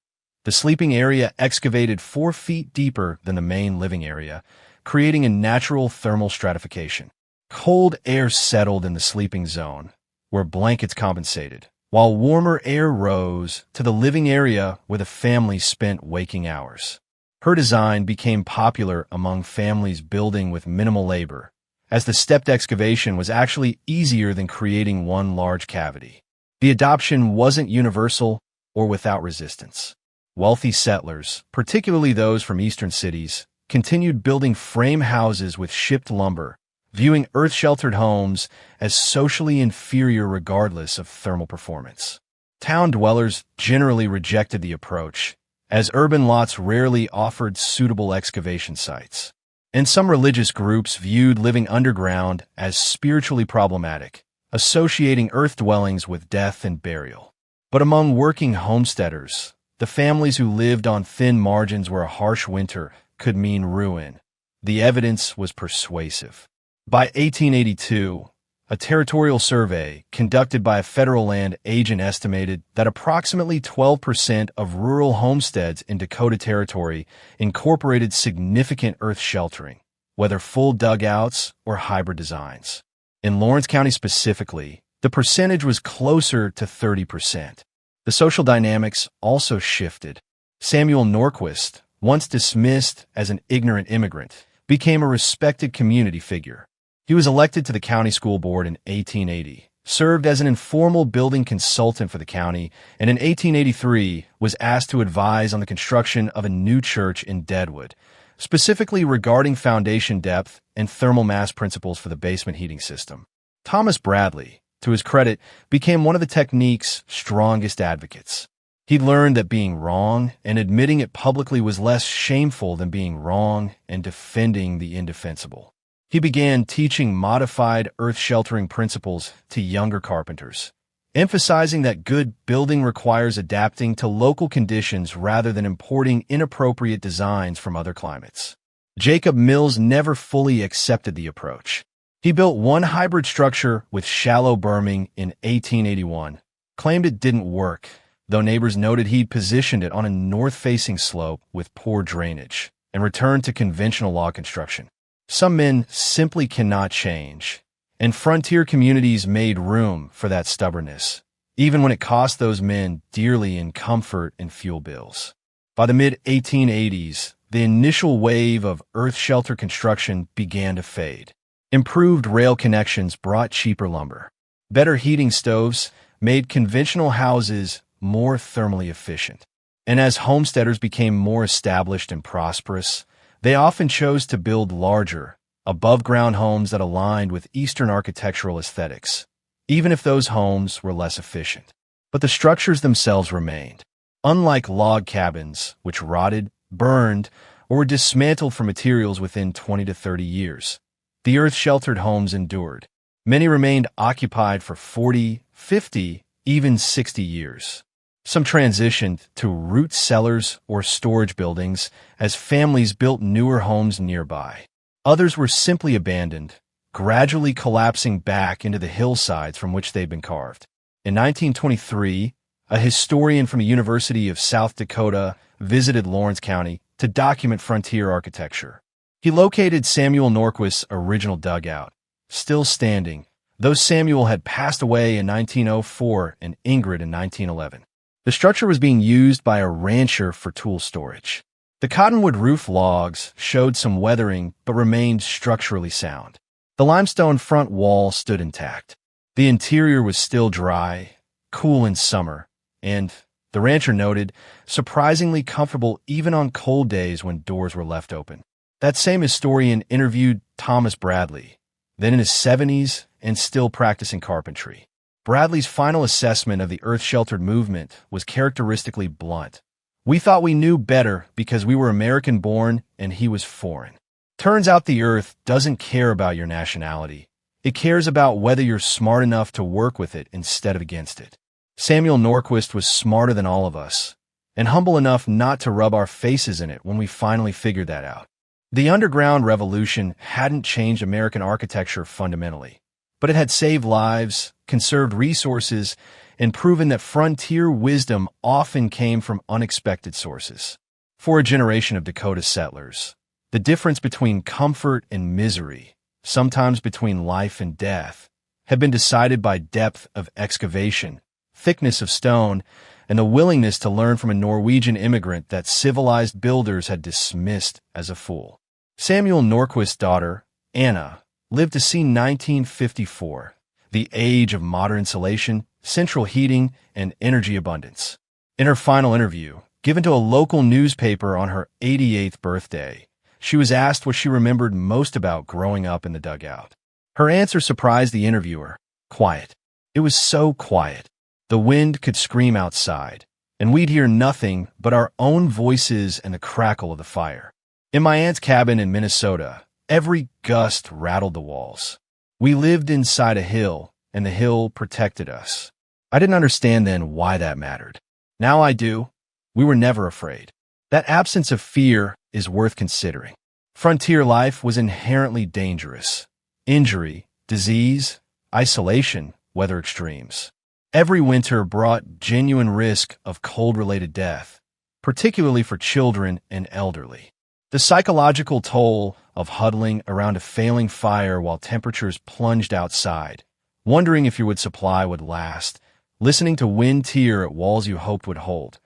The sleeping area excavated 4 feet deeper than the main living area, creating a natural thermal stratification. Cold air settled in the sleeping zone, where blankets compensated, while warmer air rose to the living area where the family spent waking hours. Her design became popular among families building with minimal labor, as the stepped excavation was actually easier than creating one large cavity. The adoption wasn't universal or without resistance. Wealthy settlers, particularly those from eastern cities, continued building frame houses with shipped lumber, viewing earth-sheltered homes as socially inferior regardless of thermal performance. Town dwellers generally rejected the approach, as urban lots rarely offered suitable excavation sites. And some religious groups viewed living underground as spiritually problematic, associating earth dwellings with death and burial. But among working homesteaders, the families who lived on thin margins where a harsh winter could mean ruin, the evidence was persuasive. By 1882, a territorial survey conducted by a federal land agent estimated that approximately 12% of rural homesteads in Dakota Territory incorporated significant earth sheltering, whether full dugouts or hybrid designs. In Lawrence County specifically, the percentage was closer to 30%. The social dynamics also shifted. Samuel Norquist, once dismissed as an ignorant immigrant, became a respected community figure. He was elected to the county school board in 1880, served as an informal building consultant for the county, and in 1883 was asked to advise on the construction of a new church in Deadwood, specifically regarding foundation depth and thermal mass principles for the basement heating system. Thomas Bradley, to his credit, became one of the technique's strongest advocates. He learned that being wrong and admitting it publicly was less shameful than being wrong and defending the indefensible. He began teaching modified earth-sheltering principles to younger carpenters, emphasizing that good building requires adapting to local conditions rather than importing inappropriate designs from other climates. Jacob Mills never fully accepted the approach. He built one hybrid structure with shallow berming in 1881, claimed it didn't work, though neighbors noted he'd positioned it on a north-facing slope with poor drainage, and returned to conventional log construction. Some men simply cannot change, and frontier communities made room for that stubbornness, even when it cost those men dearly in comfort and fuel bills. By the mid-1880s, the initial wave of earth shelter construction began to fade. Improved rail connections brought cheaper lumber. Better heating stoves made conventional houses more thermally efficient. And as homesteaders became more established and prosperous, they often chose to build larger, above-ground homes that aligned with Eastern architectural aesthetics, even if those homes were less efficient. But the structures themselves remained. Unlike log cabins, which rotted, burned, or were dismantled for materials within 20 to 30 years, the earth-sheltered homes endured. Many remained occupied for 40, 50, even 60 years. Some transitioned to root cellars or storage buildings as families built newer homes nearby. Others were simply abandoned, gradually collapsing back into the hillsides from which they'd been carved. In 1923, a historian from the University of South Dakota visited Lawrence County to document frontier architecture. He located Samuel Norquist's original dugout, still standing, though Samuel had passed away in 1904 and Ingrid in 1911. The structure was being used by a rancher for tool storage. The cottonwood roof logs showed some weathering but remained structurally sound. The limestone front wall stood intact. The interior was still dry, cool in summer, and, the rancher noted, surprisingly comfortable even on cold days when doors were left open. That same historian interviewed Thomas Bradley, then in his 70s and still practicing carpentry. Bradley's final assessment of the earth-sheltered movement was characteristically blunt. "We thought we knew better because we were American-born and he was foreign. Turns out the earth doesn't care about your nationality. It cares about whether you're smart enough to work with it instead of against it." Samuel Norquist was smarter than all of us, and humble enough not to rub our faces in it when we finally figured that out. The Underground Revolution hadn't changed American architecture fundamentally, but it had saved lives, conserved resources, and proven that frontier wisdom often came from unexpected sources. For a generation of Dakota settlers, the difference between comfort and misery, sometimes between life and death, had been decided by depth of excavation, thickness of stone, and the willingness to learn from a Norwegian immigrant that civilized builders had dismissed as a fool. Samuel Norquist's daughter, Anna, lived to see 1954, the age of modern insulation, central heating, and energy abundance. In her final interview, given to a local newspaper on her 88th birthday, she was asked what she remembered most about growing up in the dugout. Her answer surprised the interviewer. Quiet. It was so quiet. The wind could scream outside, and we'd hear nothing but our own voices and the crackle of the fire. In my aunt's cabin in Minnesota, every gust rattled the walls. We lived inside a hill, and the hill protected us. I didn't understand then why that mattered. Now I do. We were never afraid. That absence of fear is worth considering. Frontier life was inherently dangerous. Injury, disease, isolation, weather extremes. Every winter brought genuine risk of cold-related death, particularly for children and elderly. The psychological toll of huddling around a failing fire while temperatures plunged outside, wondering if your wood supply would last, listening to wind tear at walls you hoped would hold.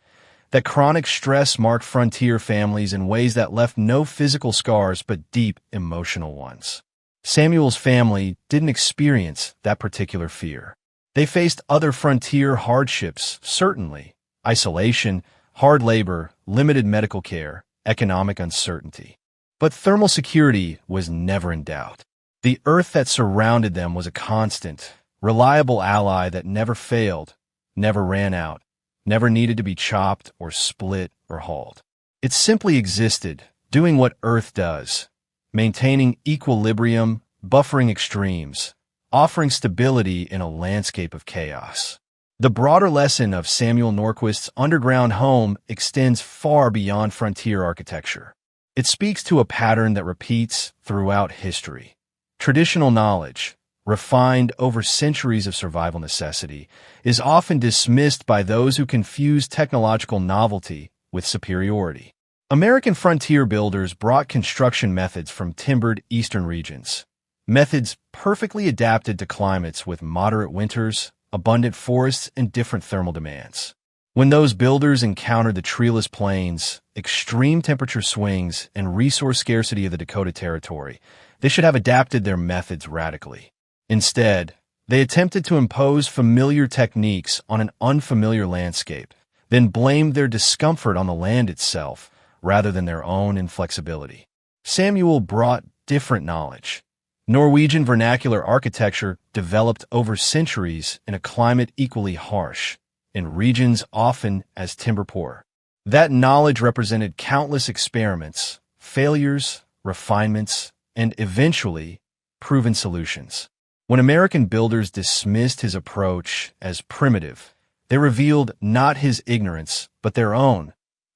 That chronic stress marked frontier families in ways that left no physical scars but deep emotional ones. Samuel's family didn't experience that particular fear. They faced other frontier hardships, certainly: isolation, hard labor, limited medical care, economic uncertainty. But thermal security was never in doubt. The earth that surrounded them was a constant, reliable ally that never failed, never ran out, never needed to be chopped or split or hauled. It simply existed, doing what Earth does, maintaining equilibrium, buffering extremes, offering stability in a landscape of chaos. The broader lesson of Samuel Norquist's underground home extends far beyond frontier architecture. It speaks to a pattern that repeats throughout history. Traditional knowledge, refined over centuries of survival necessity, is often dismissed by those who confuse technological novelty with superiority. American frontier builders brought construction methods from timbered eastern regions, methods perfectly adapted to climates with moderate winters, abundant forests, and different thermal demands. When those builders encountered the treeless plains, extreme temperature swings, and resource scarcity of the Dakota Territory, they should have adapted their methods radically. Instead, they attempted to impose familiar techniques on an unfamiliar landscape, then blamed their discomfort on the land itself rather than their own inflexibility. Samuel brought different knowledge. Norwegian vernacular architecture developed over centuries in a climate equally harsh, in regions often as timber-poor. That knowledge represented countless experiments, failures, refinements, and eventually, proven solutions. When American builders dismissed his approach as primitive, they revealed not his ignorance, but their own.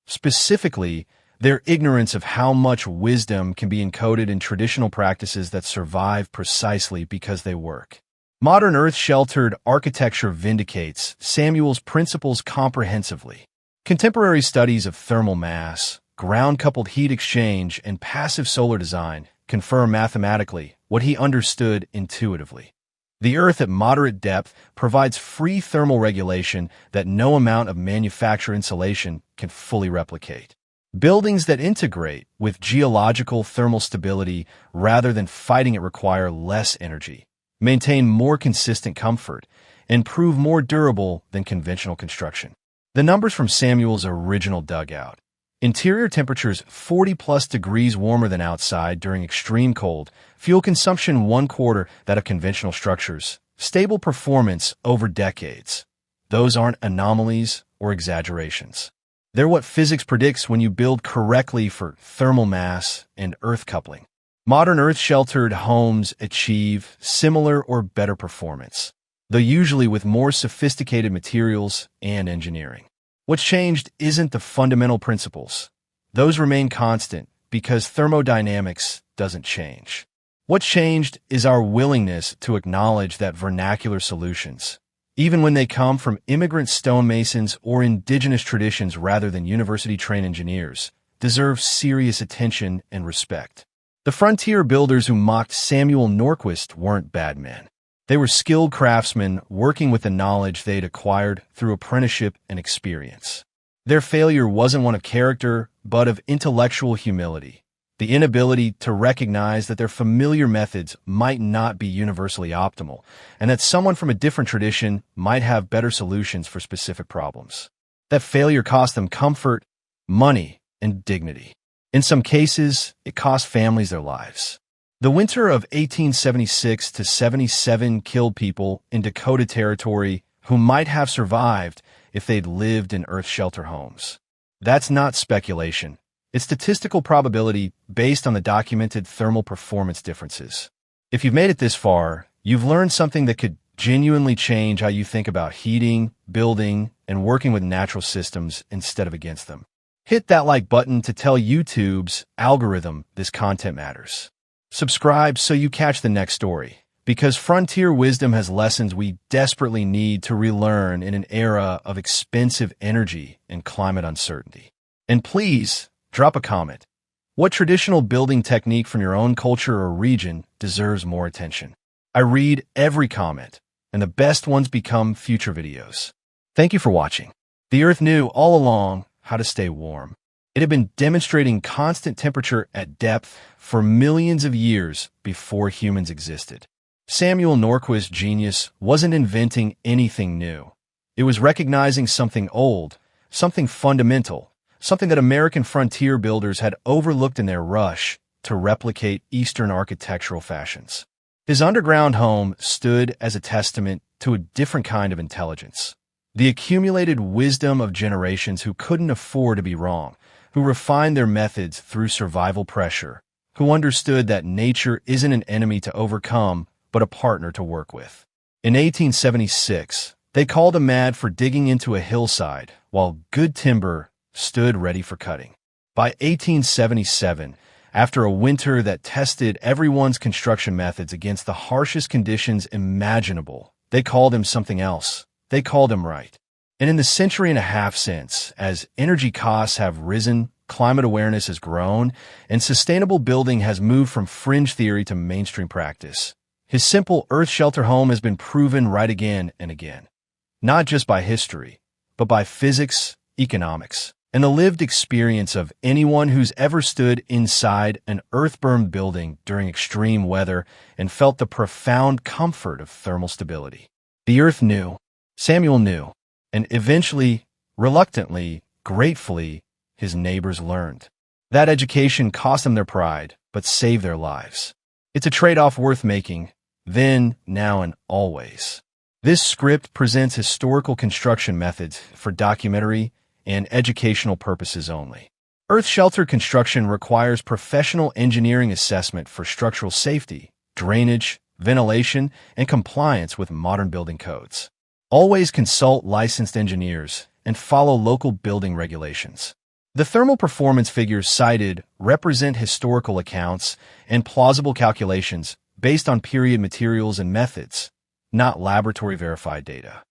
Specifically, their ignorance of how much wisdom can be encoded in traditional practices that survive precisely because they work. Modern earth-sheltered architecture vindicates Samuel's principles comprehensively. Contemporary studies of thermal mass, ground-coupled heat exchange, and passive solar design confirm mathematically what he understood intuitively. The Earth at moderate depth provides free thermal regulation that no amount of manufactured insulation can fully replicate. Buildings that integrate with geological thermal stability rather than fighting it require less energy, maintain more consistent comfort, and prove more durable than conventional construction. The numbers from Samuel's original dugout. Interior temperatures 40+ degrees warmer than outside during extreme cold, fuel consumption 1/4 that of conventional structures, stable performance over decades. Those aren't anomalies or exaggerations. They're what physics predicts when you build correctly for thermal mass and earth coupling. Modern earth-sheltered homes achieve similar or better performance, though usually with more sophisticated materials and engineering. What's changed isn't the fundamental principles. Those remain constant because thermodynamics doesn't change. What's changed is our willingness to acknowledge that vernacular solutions, even when they come from immigrant stonemasons or indigenous traditions rather than university-trained engineers, deserve serious attention and respect. The frontier builders who mocked Samuel Norquist weren't bad men. They were skilled craftsmen working with the knowledge they'd acquired through apprenticeship and experience. Their failure wasn't one of character, but of intellectual humility, the inability to recognize that their familiar methods might not be universally optimal, and that someone from a different tradition might have better solutions for specific problems. That failure cost them comfort, money, and dignity. In some cases, it cost families their lives. The winter of 1876 to 77 killed people in Dakota Territory who might have survived if they'd lived in earth-shelter homes. That's not speculation. It's statistical probability based on the documented thermal performance differences. If you've made it this far, you've learned something that could genuinely change how you think about heating, building, and working with natural systems instead of against them. Hit that like button to tell YouTube's algorithm this content matters. Subscribe so you catch the next story, because frontier wisdom has lessons we desperately need to relearn in an era of expensive energy and climate uncertainty. And please, drop a comment. What traditional building technique from your own culture or region deserves more attention? I read every comment, and the best ones become future videos. Thank you for watching. The Earth knew all along how to stay warm. It had been demonstrating constant temperature at depth for millions of years before humans existed. Samuel Norquist's genius wasn't inventing anything new. It was recognizing something old, something fundamental, something that American frontier builders had overlooked in their rush to replicate Eastern architectural fashions. His underground home stood as a testament to a different kind of intelligence. The accumulated wisdom of generations who couldn't afford to be wrong, who refined their methods through survival pressure, who understood that nature isn't an enemy to overcome, but a partner to work with. In 1876, they called him mad for digging into a hillside, while good timber stood ready for cutting. By 1877, after a winter that tested everyone's construction methods against the harshest conditions imaginable, they called him something else. They called him right. And in the century and a half since, as energy costs have risen, climate awareness has grown, and sustainable building has moved from fringe theory to mainstream practice, his simple earth shelter home has been proven right again and again. Not just by history, but by physics, economics, and the lived experience of anyone who's ever stood inside an earth-burned building during extreme weather and felt the profound comfort of thermal stability. The earth knew, Samuel knew, and eventually, reluctantly, gratefully, his neighbors learned. That education cost them their pride, but saved their lives. It's a trade-off worth making, then, now, and always. This script presents historical construction methods for documentary and educational purposes only. Earth shelter construction requires professional engineering assessment for structural safety, drainage, ventilation, and compliance with modern building codes. Always consult licensed engineers and follow local building regulations. The thermal performance figures cited represent historical accounts and plausible calculations based on period materials and methods, not laboratory-verified data.